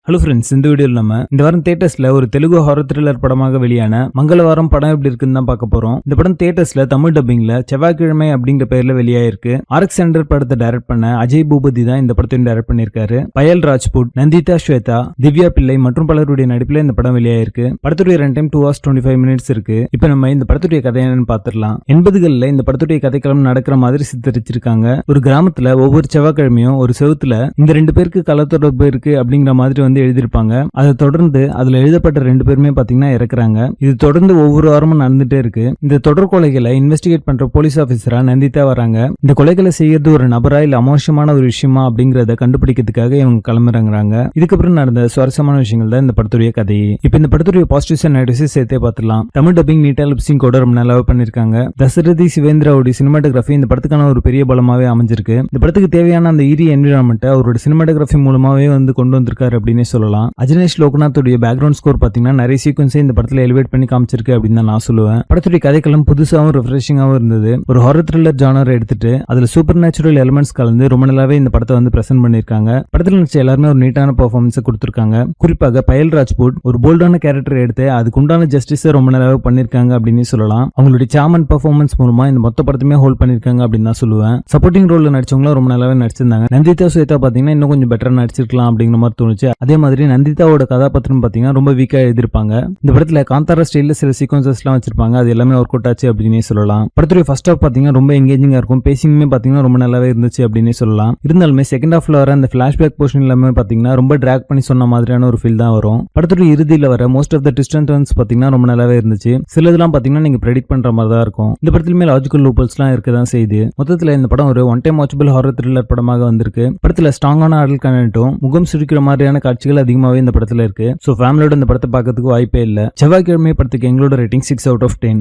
Hello friends, இந்த வீடியோவில் நம்ம இந்த வாரம் தியேட்டர்ஸ்ல ஒரு தெலுங்கு ஹாரர் த்ரில்லர் படமாக வெளியான மங்களவாரம் படம் எப்படி இருக்குன்னு தான் பார்க்க போறோம். இந்த படம் தியேட்டர்ஸ்ல தமிழ் டப்பிங்ல செவ்வாய்க்கிழமை அப்படிங்கிற பேர்ல வெளியாயிருக்கு. ஆர்எக்ஸ் சென்டர் படத்தை டைரக்ட் பண்ண அஜய் பூபதி தான் இந்த படத்தையும் டைரக்ட் பண்ணிருக்காரு. பயல் ராஜ்புட், நந்திதா ஸ்வேதா, திவ்யா பிள்ளை மற்றும் பலருடைய நடிப்புல இந்த படம் வெளியாயிருக்கு. படத்துடைய ரன் டைம் 2 hours 25 minutes இருக்கு. இப்போ நம்ம இந்த படத்துடைய கதை என்னன்னு பாத்துடலாம். 80களில் இந்த படத்துடைய கதைக்களம் நடக்கிற மாதிரி சித்தரிச்சிருக்காங்க. ஒரு கிராமத்துல ஒவ்வொரு செவ்வாய்க்கிழமையும் ஒரு செவுத்துல இந்த 2 பேருக்கு கலத்தொடர்பு இருக்கு அப்படிங்கிற மாதிரி எழுதிருப்பாங்க. அதை தொடர்ந்து அதுல எழுதப்பட்ட 2 பேருமே பாத்தீங்கன்னா இறக்குறாங்க. இது தொடர்ந்து ஒவ்வொரு வாரமும் நடந்துட்டே இருக்கு. இந்த தொடர் கொலைகளை இன்வெஸ்டிகேட் பண்ற போலீஸ் ஆபீசரா நந்திதா வராங்க. இந்த கொலைகளை செய்யறது ஒரு நபரா இல்ல அமோசமான ஒரு விஷயமா அப்படிங்கறத கண்டுபிடிக்கிறதுக்காக இவங்க கிளம்புறாங்க. இதுக்கப்புறம் நடந்த சுவாரஸ்யமான விஷயங்கள் தான் இந்த படத்துடைய கதை. இப்ப இந்த படத்துடைய பாசிட்டிவ்ஸ் அண்ட் நெகட்டிவ்ஸ் சேர்த்தே பார்த்துலாம். தமிழ் டப்பிங் நீட்டா லிப்சிங் கூட ரொம்ப நல்லா பண்ணிருக்காங்க. தசரதி சிவேந்திராவுடைய சினிமாட்டோகிராஃபி இந்த படத்துக்கான ஒரு பெரிய பலமாவே அமைஞ்சிருக்கு. இந்த படத்துக்கு தேவையான அந்த ஈரி என்விரான்மெண்ட் அவரோட சினிமாட்டோகிராஃபி மூலமாவே கொண்டு வந்திருக்காரு அப்படின்னு சொல்லலாம். அஜனேஷ் லோகநாத்துடைய பேக்ரவுண்ட் ஸ்கோர் பாத்தீங்கன்னா நிறைய சீக்வன்ஸை இந்த படத்துல எலிவேட் பண்ணி காமிச்சிருக்கு அப்படின்னு தான் நான் சொல்லுவேன். படத்துடைய கதைக்களம் புதுசாகவும் ரெஃப்ரெஷிங்காகவும் இருந்தது. ஒரு ஹாரர் த்ரில்லர் ஜானர் எடுத்துட்டு அதுல சூப்பர் நேச்சுரல் எலிமெண்ட்ஸ் கலந்து ரொம்ப நல்லாவே இந்த படத்தை பிரசன்ட் பண்ணிருக்காங்க. படத்துல நடிச்ச எல்லாருமே ஒரு நீட்டான பெர்ஃபார்மன்ஸ் கொடுத்திருக்காங்க. குறிப்பாக பயல் ராஜ்புட் ஒரு போல்டான கேரக்டர் எடுத்து அதுக்கு உண்டான ஜஸ்டிஸை ரொம்ப நல்லாவே பண்ணிருக்காங்க அப்படின்னு சொல்லலாம். அவங்களுடைய சாமன் பெர்ஃபார்மன்ஸ் மூலமா இந்த மொத்த படத்தையுமே ஹோல்ட் பண்ணிருக்காங்க அப்படின்னு தான் சொல்லுவேன். சப்போர்ட்டிங் ரோல்ல நடிச்சவங்களும் ரொம்ப நல்லாவே நடிச்சிருந்தாங்க. நந்திதா ஸ்வேதா பாத்தீங்கன்னா இன்னும் கொஞ்சம் பெட்டரா நடிச்சிருக்கலாம் அப்படிங்கிற மாதிரி தோணுச்சு. அதே மாதிரி நந்திதாவோட கதாபாத்திரம் பாத்தீங்கன்னா ரொம்ப வீக்கா எழுதிருப்பாங்க. இந்த படத்துல காந்தாரா ஸ்டைல்ல சில சீக்வன்சஸ் எல்லாம் வச்சிருப்பாங்க. அது எல்லாமே ஒர்க் அவுட் ஆச்சு அப்படின்னே சொல்லலாம். படத்துடைய ஃபர்ஸ்ட் ஹாஃப் பாத்தீங்கன்னா ரொம்ப எங்கேஜிங்கா இருக்கும். பேசிங்குமே பாத்தீங்கன்னா ரொம்ப நல்லாவே இருந்துச்சு அப்படின்னே சொல்லலாம். இருந்தாலுமே செகண்ட் ஹாஃப்ல வர அந்த பிளாஷ்பேக் போர்ஷன் எல்லாமே பாத்தீங்கன்னா ரொம்ப டிராக் பண்ணி சொன்ன மாதிரியான ஒரு ஃபீல் தான் வரும். படத்துடைய இறுதியில வர most of the twist and turns பாத்தீங்கன்னா ரொம்ப நல்லாவே இருந்துச்சு. சிலதெல்லாம் பாத்தீங்கன்னா நீங்க ப்ரெடிக்ட் பண்ற மாதிரி தான் இருக்கும். இந்த படத்துலயுமே லாஜிக்கல் லூப்பல்ஸ் எல்லாம் இருக்கதான் செய்யுது. மொத்தத்துல இந்த படம் ஒரு one time watchable horror thriller படமாக வந்திருக்கு. படத்துல ஸ்ட்ராங்கான அடல்ட் கண்டென்ட்டும் முகம் சுருக்கிற மாதிரியான காட்சிகள் அதிகமாவே இந்த படத்துல இருக்கு. சோ ஃபேமிலியோட இந்த படத்தை பார்க்கறதுக்கு வாய்ப்பே இல்ல. செவ்வாய்க்கிழமை படத்துக்கு எங்களோட ரேட்டிங் 6 out of 10.